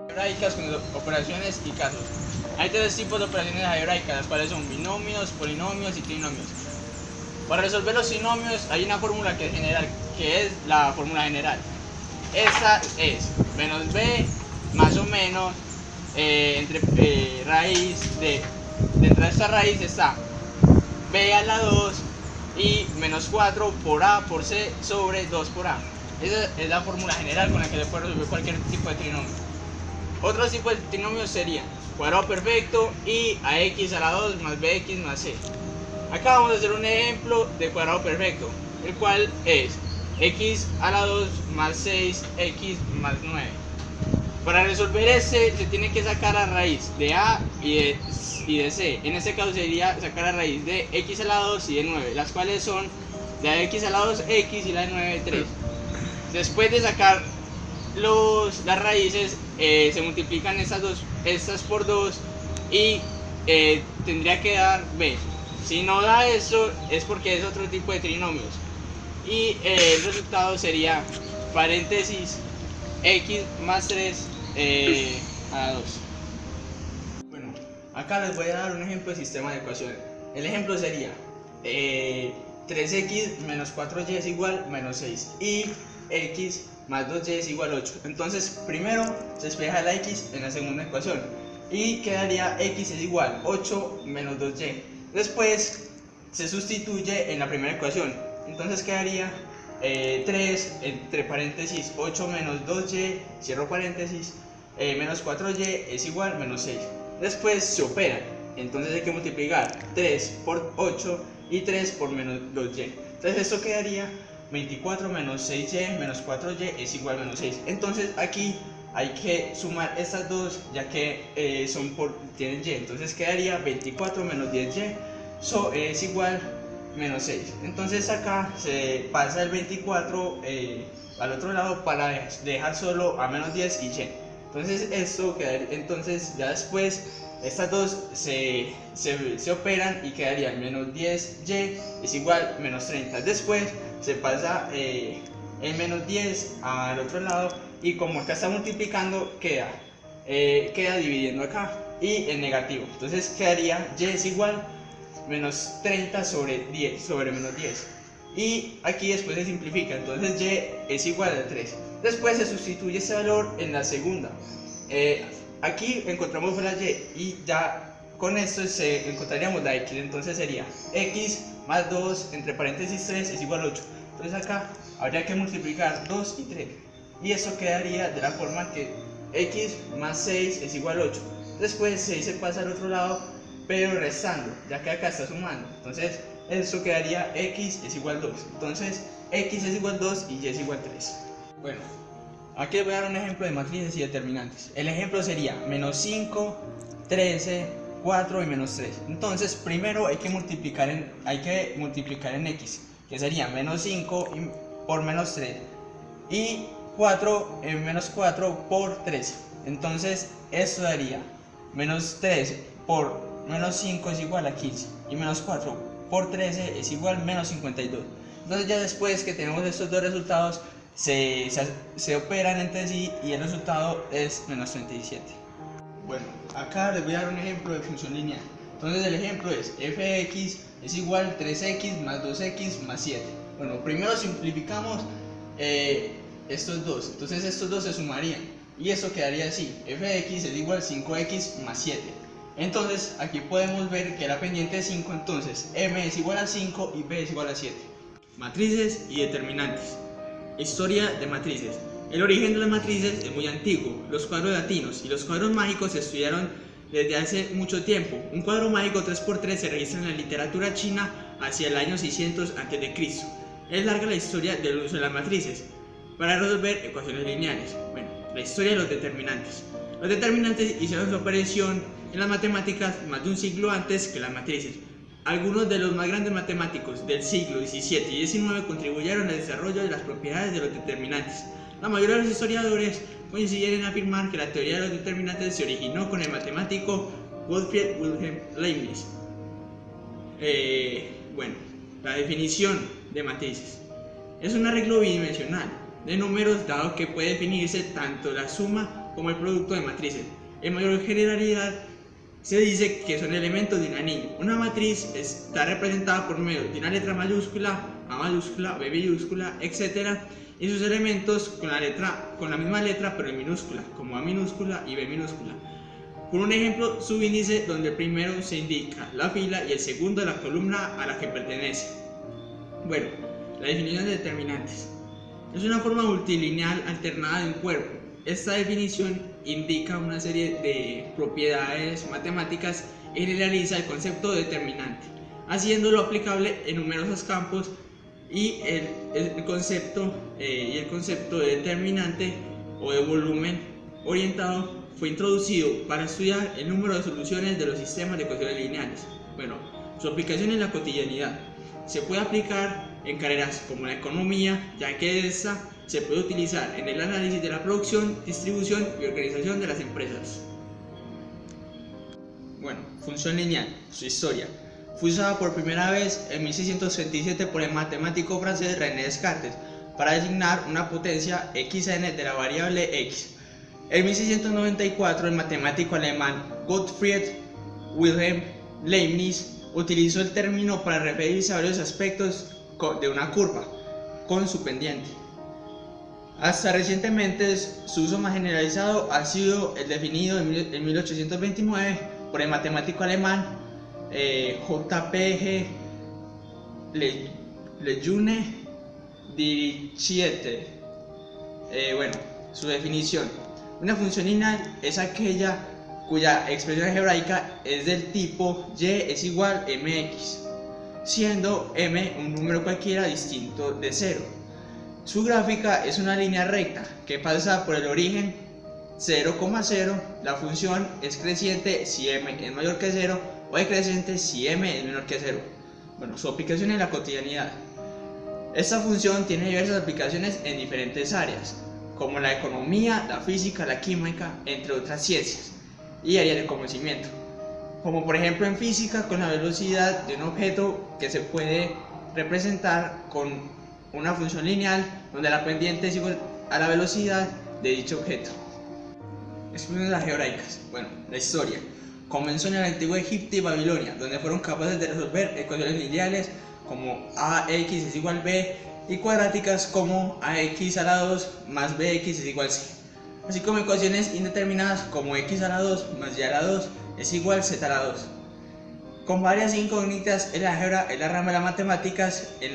Algebraicas con operaciones y casos. Hay tres tipos de operaciones algebraicas, las cuales son binomios, polinomios y trinomios. Para resolver los trinomios hay una fórmula que es general, que es la fórmula general. Esta es menos b más o menos entre raíz de dentro de esta raíz está b a la 2 y menos 4 por a por c sobre 2 por a. Esa es la fórmula general con la que se puede resolver cualquier tipo de trinomio. Otros tipos de trinomios serían cuadrado perfecto y ax a la 2 más bx más c. Acá vamos a hacer un ejemplo de cuadrado perfecto, el cual es x a la 2 más 6x más 9. Para resolver este se tiene que sacar la raíz de a y de c. En este caso sería sacar la raíz de x a la 2 y de 9, las cuales son la de x a la 2 x y la de 9 3. Después de sacar las raíces se multiplican estas por 2 y tendría que dar b. Si no da eso es porque es otro tipo de trinomios y el resultado sería paréntesis x más 3 a la 2. Bueno, acá les voy a dar un ejemplo de sistema de ecuaciones. El ejemplo sería 3x menos 4y es igual menos 6 y x más 2y es igual a 8. Entonces primero se despeja la x en la segunda ecuación y quedaría x es igual 8 menos 2y. Después se sustituye en la primera ecuación, entonces quedaría 3 entre paréntesis 8 menos 2y, cierro paréntesis, menos 4y es igual menos 6. Después se opera, entonces hay que multiplicar 3 por 8 y 3 por menos 2y. Entonces esto quedaría 24 menos 6y menos 4y es igual a menos 6. Entonces aquí hay que sumar estas dos ya que tienen y. Entonces quedaría 24 menos 10y es igual menos 6. Entonces acá se pasa el 24 al otro lado para dejar solo a menos 10 y y. Entonces esto quedaría, entonces ya después estas dos se operan y quedarían menos 10y es igual menos 30. Después se pasa el menos 10 al otro lado y como acá está multiplicando queda dividiendo acá y en negativo. Entonces quedaría y es igual menos 30 sobre menos 10. Y aquí después se simplifica, entonces y es igual a 3. Después se sustituye ese valor en la segunda. Aquí encontramos la y ya con esto encontraríamos la x. Entonces sería x más 2 entre paréntesis 3 es igual a 8. Entonces acá habría que multiplicar 2 y 3. Y eso quedaría de la forma que x más 6 es igual a 8. Después 6 se pasa al otro lado, pero restando, ya que acá está sumando. Entonces eso quedaría x es igual a 2. Entonces x es igual a 2 y y es igual a 3. Bueno, aquí les voy a dar un ejemplo de matrices y determinantes. El ejemplo sería menos 5, 13, 4 y menos 3. Entonces primero hay que multiplicar en x, que sería menos 5 por menos 3 y 4 en menos 4 por 13. Entonces esto daría menos 13 por menos 5 es igual a 15 y menos 4 por 13 es igual a menos 52. Entonces ya después que tenemos estos dos resultados se operan entre sí y el resultado es menos 37. Bueno, acá les voy a dar un ejemplo de función lineal. Entonces el ejemplo es f de x es igual a 3x más 2x más 7. Bueno, primero simplificamos estos dos, entonces estos dos se sumarían y esto quedaría así: f de x es igual a 5x más 7. Entonces aquí podemos ver que la pendiente es 5, entonces m es igual a 5 y b es igual a 7. Matrices y determinantes. Historia de matrices. El origen de las matrices es muy antiguo. Los cuadros latinos y los cuadros mágicos se estudiaron desde hace mucho tiempo. Un cuadro mágico 3×3 se registra en la literatura china hacia el año 600 a.C. Es larga la historia del uso de las matrices para resolver ecuaciones lineales. Bueno, la historia de los determinantes. Los determinantes hicieron su aparición en las matemáticas más de un siglo antes que las matrices. Algunos de los más grandes matemáticos del siglo XVII y XIX contribuyeron al desarrollo de las propiedades de los determinantes. La mayoría de los historiadores coinciden en afirmar que la teoría de los determinantes se originó con el matemático Gottfried Wilhelm Leibniz. Bueno, la definición de matrices es un arreglo bidimensional de números dado que puede definirse tanto la suma como el producto de matrices. En mayor generalidad se dice que son elementos de un anillo. Una matriz está representada por medio de una letra mayúscula, A mayúscula, B minúscula, etc. Y sus elementos con la misma letra pero en minúscula, como A minúscula y B minúscula. Por un ejemplo, subíndice donde el primero se indica la fila y el segundo la columna a la que pertenece. Bueno, la definición de determinantes. Es una forma multilineal alternada de un cuerpo. Esta definición indica una serie de propiedades matemáticas y generaliza el concepto de determinante, haciéndolo aplicable en numerosos campos, y el concepto de determinante o de volumen orientado fue introducido para estudiar el número de soluciones de los sistemas de ecuaciones lineales. Bueno, su aplicación en la cotidianidad. Se puede aplicar en carreras como la economía, ya que esta se puede utilizar en el análisis de la producción, distribución y organización de las empresas. Bueno, función lineal, su historia. Fue usada por primera vez en 1637 por el matemático francés René Descartes para designar una potencia xn de la variable x. En 1694 el matemático alemán Gottfried Wilhelm Leibniz utilizó el término para referirse a varios aspectos de una curva con su pendiente. Hasta recientemente su uso más generalizado ha sido el definido en 1829 por el matemático alemán J.P.G. Lejeune Dirichlet. Bueno, su definición. Una función lineal es aquella cuya expresión algebraica es del tipo y es igual mx, siendo m un número cualquiera distinto de 0. Su gráfica es una línea recta que pasa por el origen 0,0. La función es creciente si m es mayor que 0 o decreciente si m es menor que 0. Bueno, su aplicación en la cotidianidad. Esta función tiene diversas aplicaciones en diferentes áreas, como la economía, la física, la química, entre otras ciencias y áreas de conocimiento, como por ejemplo en física con la velocidad de un objeto que se puede representar con una función lineal donde la pendiente es igual a la velocidad de dicho objeto. Expresiones algebraicas. Bueno, la historia comenzó en el antiguo Egipto y Babilonia, donde fueron capaces de resolver ecuaciones lineales como ax es igual b y cuadráticas como ax a la 2 más bx es igual c, así como ecuaciones indeterminadas como x a la 2 más y a la 2 es igual z a la 2. Con varias incógnitas, el álgebra es la rama de las matemáticas en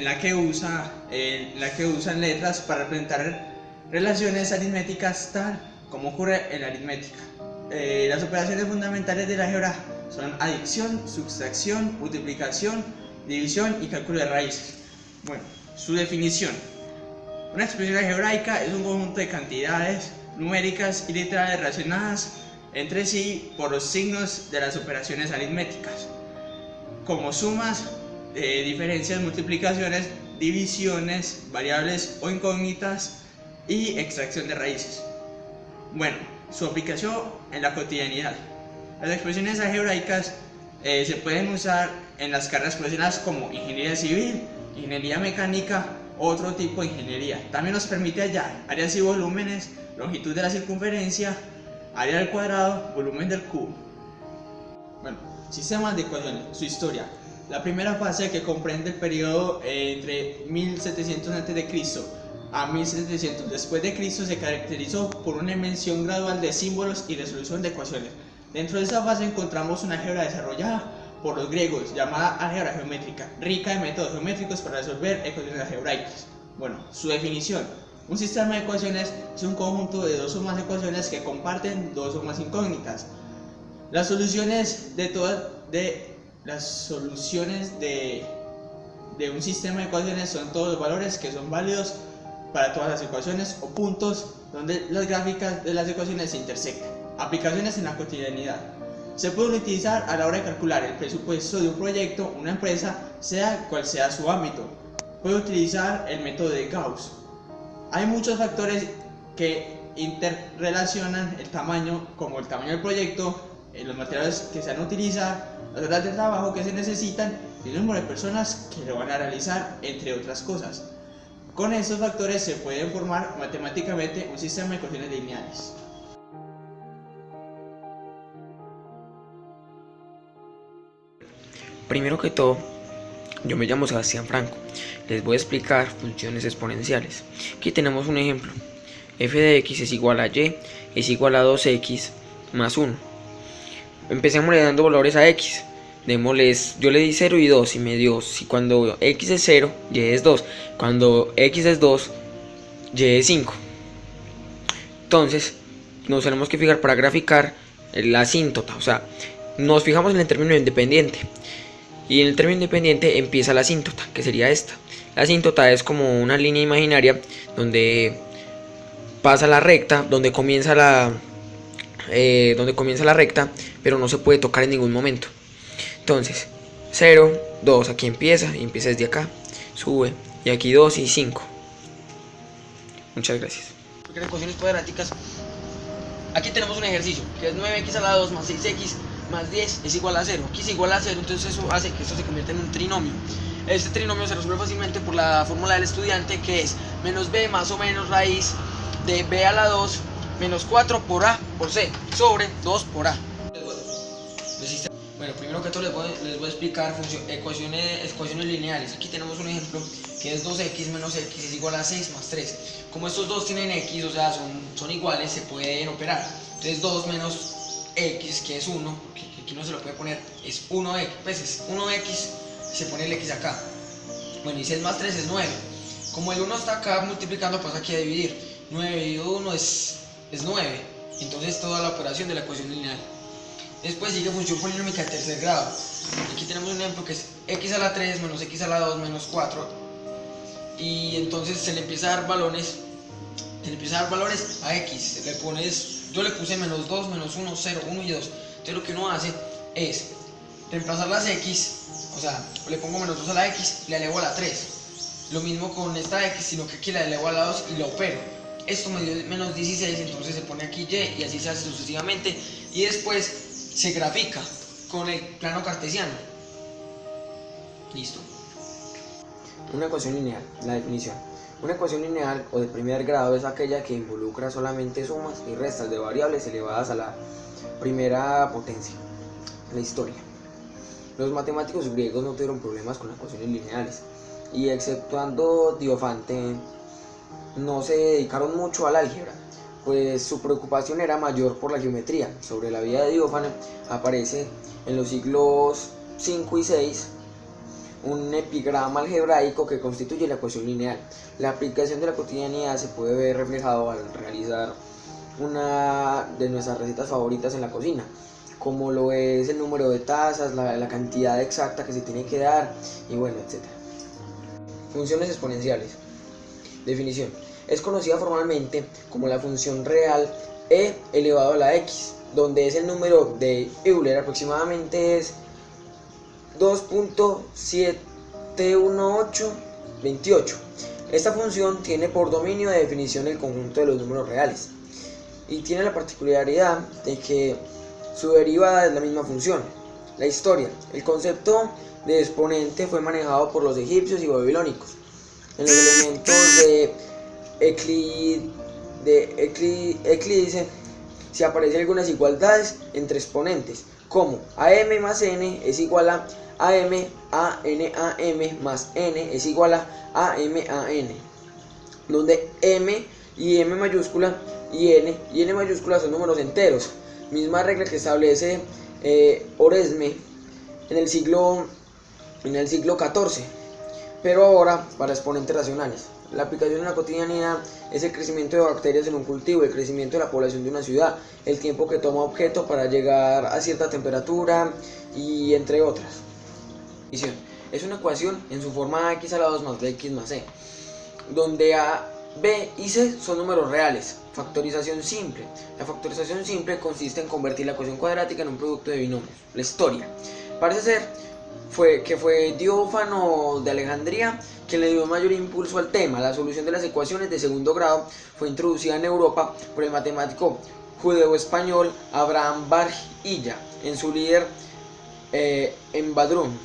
la que usan letras para representar relaciones aritméticas tal como ocurre en la aritmética. Las operaciones fundamentales del álgebra son adición, sustracción, multiplicación, división y cálculo de raíces. Bueno, su definición. Una expresión algebraica es un conjunto de cantidades numéricas y literales relacionadas entre sí por los signos de las operaciones aritméticas, como sumas, diferencias, multiplicaciones, divisiones, variables o incógnitas y extracción de raíces. Bueno, su aplicación en la cotidianidad. Las expresiones algebraicas se pueden usar en las carreras profesionales como ingeniería civil, ingeniería mecánica o otro tipo de ingeniería. También nos permite hallar áreas y volúmenes, longitud de la circunferencia, área del cuadrado, volumen del cubo. Bueno, sistemas de ecuaciones, su historia. La primera fase, que comprende el periodo entre 1700 a.C. a 1700 después de Cristo, se caracterizó por una invención gradual de símbolos y resolución de ecuaciones. Dentro de esa fase encontramos una álgebra desarrollada por los griegos llamada álgebra geométrica, rica en métodos geométricos para resolver ecuaciones algebraicas. Bueno, su definición. Un sistema de ecuaciones es un conjunto de dos o más ecuaciones que comparten dos o más incógnitas. Las soluciones de un sistema de ecuaciones son todos los valores que son válidos para todas las ecuaciones o puntos donde las gráficas de las ecuaciones se intersectan. Aplicaciones en la cotidianidad. Se pueden utilizar a la hora de calcular el presupuesto de un proyecto, una empresa, sea cual sea su ámbito. Puede utilizar el método de Gauss. Hay muchos factores que interrelacionan el tamaño, como el tamaño del proyecto, los materiales que se van a utilizar, las horas de trabajo que se necesitan y el número de personas que lo van a realizar, entre otras cosas. Con estos factores se puede formar matemáticamente un sistema de ecuaciones lineales. Primero que todo, yo me llamo Sebastián Franco. Les voy a explicar funciones exponenciales. Aquí tenemos un ejemplo. F de x es igual a y es igual a 2x más 1. Empecemos le dando valores a x. Yo le di 0 y 2 y me dio, si cuando x es 0, y es 2. Cuando x es 2, y es 5. Entonces, nos tenemos que fijar para graficar la asíntota. O sea, nos fijamos en el término independiente. Y en el término independiente empieza la asíntota, que sería esta. La asíntota es como una línea imaginaria donde pasa la recta, donde comienza la recta, pero no se puede tocar en ningún momento. Entonces, 0, 2, aquí empieza, y empieza desde acá, sube, y aquí 2 y 5. Muchas gracias. Porque las ecuaciones cuadráticas, aquí tenemos un ejercicio, que es 9x a la 2 más 6x más 10 es igual a 0. Aquí es igual a 0, entonces eso hace que esto se convierta en un trinomio. Este trinomio se resuelve fácilmente por la fórmula del estudiante, que es menos b más o menos raíz de b a la 2 menos 4 por a por c sobre 2 por a. Bueno, primero que todo les voy a explicar ecuaciones lineales. Aquí tenemos un ejemplo que es 2x menos x es igual a 6 más 3. Como estos dos tienen x, o sea, son iguales, se pueden operar. Entonces 2 menos x, que es 1, que aquí no se lo puede poner, es 1x, pues es 1x, se pone el x acá. Bueno, y 6 más 3 es 9. Como el 1 está acá multiplicando, pasa aquí a dividir. 9 y 1 es 9. Entonces toda la operación de la ecuación lineal. Después sigue función polinómica de tercer grado. Aquí tenemos un ejemplo que es x a la 3 menos x a la 2 menos 4. Y entonces se le empieza a dar valores a x. Yo le puse menos 2, menos 1, 0, 1 y 2. Entonces lo que uno hace es reemplazar las x, o sea, le pongo menos 2 a la x y la elevo a la 3. Lo mismo con esta x, sino que aquí la elevo a la 2 y la opero. Esto me dio menos 16, entonces se pone aquí y así se hace sucesivamente. Y después se grafica con el plano cartesiano. Listo. Una ecuación lineal, la definición. Una ecuación lineal o de primer grado es aquella que involucra solamente sumas y restas de variables elevadas a la primera potencia. La historia. Los matemáticos griegos no tuvieron problemas con las ecuaciones lineales y exceptuando Diofante no se dedicaron mucho al álgebra, pues su preocupación era mayor por la geometría. Sobre la vida de Diófanes aparece en los siglos 5 y 6 un epigrama algebraico que constituye la ecuación lineal. La aplicación de la cotidianidad se puede ver reflejado al realizar una de nuestras recetas favoritas en la cocina, como lo es el número de tazas, la cantidad exacta que se tiene que dar y bueno, etc. Funciones exponenciales. Definición. Es conocida formalmente como la función real e elevado a la x, donde es el número de Euler, aproximadamente es 2.71828. Esta función tiene por dominio de definición el conjunto de los números reales y tiene la particularidad de que su derivada es la misma función. La historia. El concepto de exponente fue manejado por los egipcios y babilónicos. En los elementos de Euclides se aparecen algunas igualdades entre exponentes, como am más n es igual a am más n es igual a am, donde m y m mayúscula y n mayúscula son números enteros, misma regla que establece Oresme en el siglo XIV, pero ahora para exponentes racionales. La aplicación en la cotidianidad es el crecimiento de bacterias en un cultivo, el crecimiento de la población de una ciudad, el tiempo que toma objeto para llegar a cierta temperatura y entre otras. Es una ecuación en su forma x a la 2 más bx más c, donde a, b y c son números reales. Factorización simple. La factorización simple consiste en convertir la ecuación cuadrática en un producto de binomios. La historia. Parece ser que fue Diófano de Alejandría quien le dio mayor impulso al tema. La solución de las ecuaciones de segundo grado fue introducida en Europa por el matemático judeo-español Abraham Bar Illa en su líder en Badrún.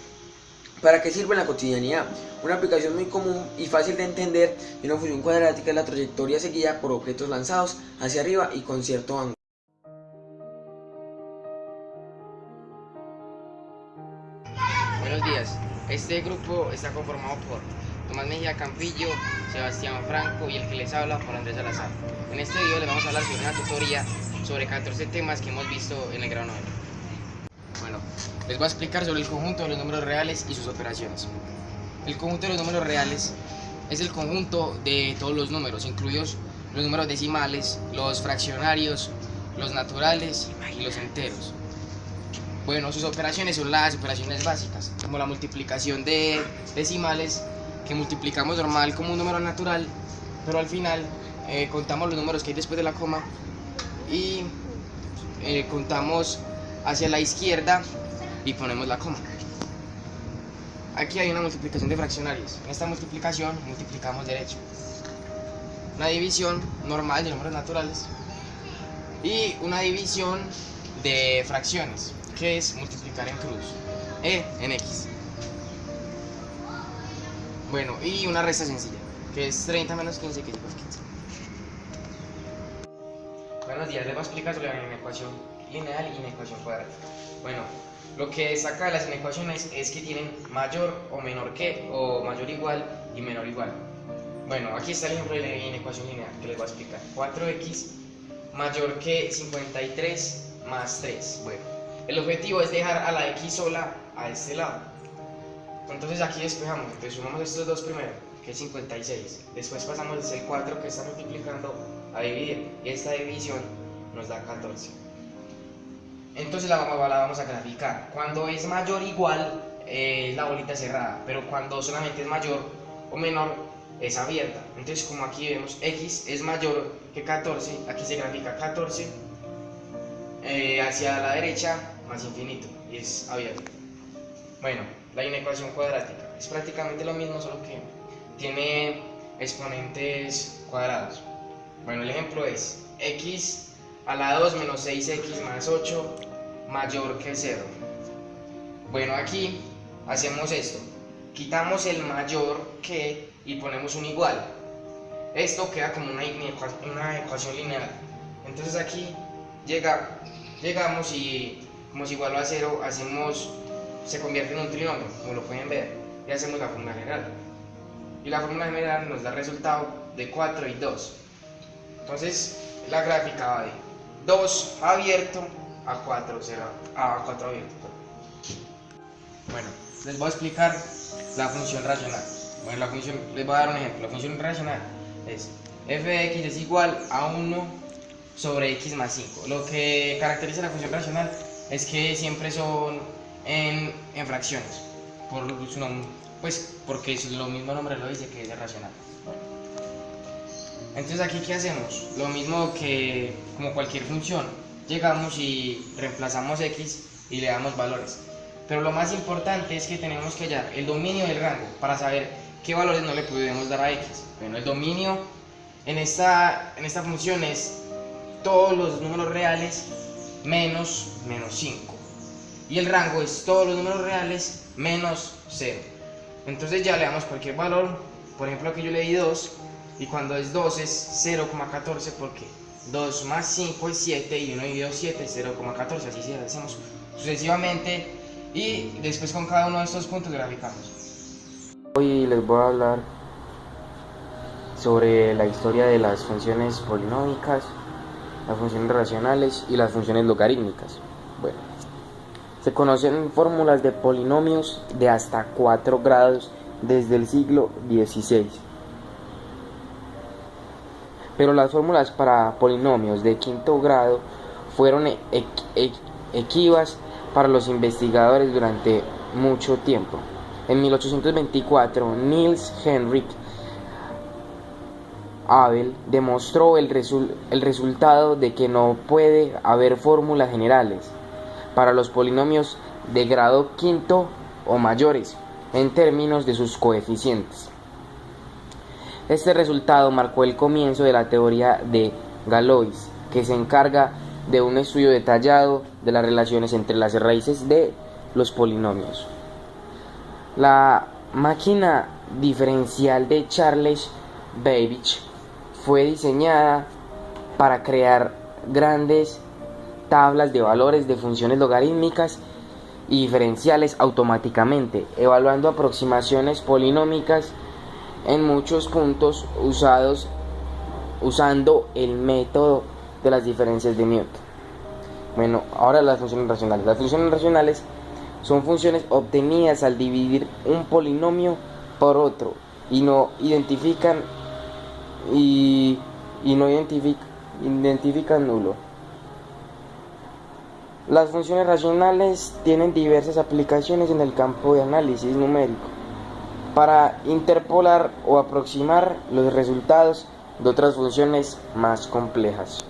¿Para qué sirve en la cotidianidad? Una aplicación muy común y fácil de entender de una función cuadrática es la trayectoria seguida por objetos lanzados hacia arriba y con cierto ángulo. Buenos días. Este grupo está conformado por Tomás Mejía Campillo, Sebastián Franco y el que les habla, Juan Andrés Salazar. En este video les vamos a hablar sobre una tutoría sobre 14 temas que hemos visto en el grado 9. Bueno, les voy a explicar sobre el conjunto de los números reales y sus operaciones. El conjunto de los números reales es el conjunto de todos los números, incluidos los números decimales, los fraccionarios, los naturales y los enteros. Bueno, sus operaciones son las operaciones básicas, como la multiplicación de decimales, que multiplicamos normal como un número natural, pero al final contamos los números que hay después de la coma y contamos hacia la izquierda y ponemos la coma. Aquí hay una multiplicación de fraccionarios. En esta multiplicación multiplicamos derecho. Una división normal de números naturales y una división de fracciones, que es multiplicar en cruz, en X. Bueno, y una resta sencilla, que es 30 menos 15, que es igual a 15. Buenos días, les voy a explicar sobre la inecuación lineal y inecuación cuadrática. Bueno, lo que destaca de las inecuaciones es que tienen mayor o menor que, o mayor igual y menor igual. Bueno, aquí está el ejemplo de la inecuación lineal que les voy a explicar. 4x mayor que 53 más 3. Bueno, el objetivo es dejar a la x sola a este lado. Entonces aquí despejamos, entonces sumamos estos dos primero, que es 56. Después pasamos el 4 que está multiplicando a dividir, y esta división nos da 14. Entonces la vamos a graficar. Cuando es mayor o igual, es la bolita cerrada, pero cuando solamente es mayor o menor, es abierta. Entonces, como aquí vemos, x es mayor que 14, aquí se grafica 14 hacia la derecha más infinito, y es abierto. Bueno, la inecuación cuadrática es prácticamente lo mismo, solo que tiene exponentes cuadrados. Bueno, el ejemplo es x a la 2 menos 6x más 8 mayor que 0. Bueno, aquí hacemos esto, quitamos el mayor que y ponemos un igual. Esto queda como una ecuación lineal. Entonces aquí llegamos y como es igual a 0, se convierte en un trinomio, como lo pueden ver, y hacemos la fórmula general. Y la fórmula general nos da el resultado de 4 y 2. Entonces la gráfica va de 2 abierto a 4 cerrado, a 4 abierto. Bueno, les voy a explicar la función racional. Bueno, les voy a dar un ejemplo. La función racional es f de x es igual a 1 sobre x más 5. Lo que caracteriza la función racional es que siempre son en fracciones, por su nombre, pues porque lo mismo nombre lo dice, que es racional. Entonces aquí, ¿qué hacemos? Lo mismo que como cualquier función, llegamos y reemplazamos x y le damos valores. Pero lo más importante es que tenemos que hallar el dominio del rango para saber qué valores no le podemos dar a x. Bueno, el dominio en esta función es todos los números reales menos 5. Y el rango es todos los números reales menos 0. Entonces ya le damos cualquier valor. Por ejemplo, aquí yo le di 2, y cuando es 2 es 0,14, porque 2 más 5 es 7 y 1 dividido 7 es 0,14. Así se hacemos sucesivamente, y después con cada uno de estos puntos graficamos. Hoy les voy a hablar sobre la historia de las funciones polinómicas, las funciones racionales y las funciones logarítmicas. Bueno, se conocen fórmulas de polinomios de hasta 4 grados desde el siglo XVI. Pero las fórmulas para polinomios de quinto grado fueron equivas para los investigadores durante mucho tiempo. En 1824, Niels Henrik Abel demostró el resultado de que no puede haber fórmulas generales para los polinomios de grado quinto o mayores en términos de sus coeficientes. Este resultado marcó el comienzo de la teoría de Galois, que se encarga de un estudio detallado de las relaciones entre las raíces de los polinomios. La máquina diferencial de Charles Babbage fue diseñada para crear grandes tablas de valores de funciones logarítmicas y diferenciales automáticamente, evaluando aproximaciones polinómicas en muchos puntos usando el método de las diferencias de Newton. Bueno, ahora las funciones racionales. Las funciones racionales son funciones obtenidas al dividir un polinomio por otro y no identifican nulo. Las funciones racionales tienen diversas aplicaciones en el campo de análisis numérico para interpolar o aproximar los resultados de otras funciones más complejas.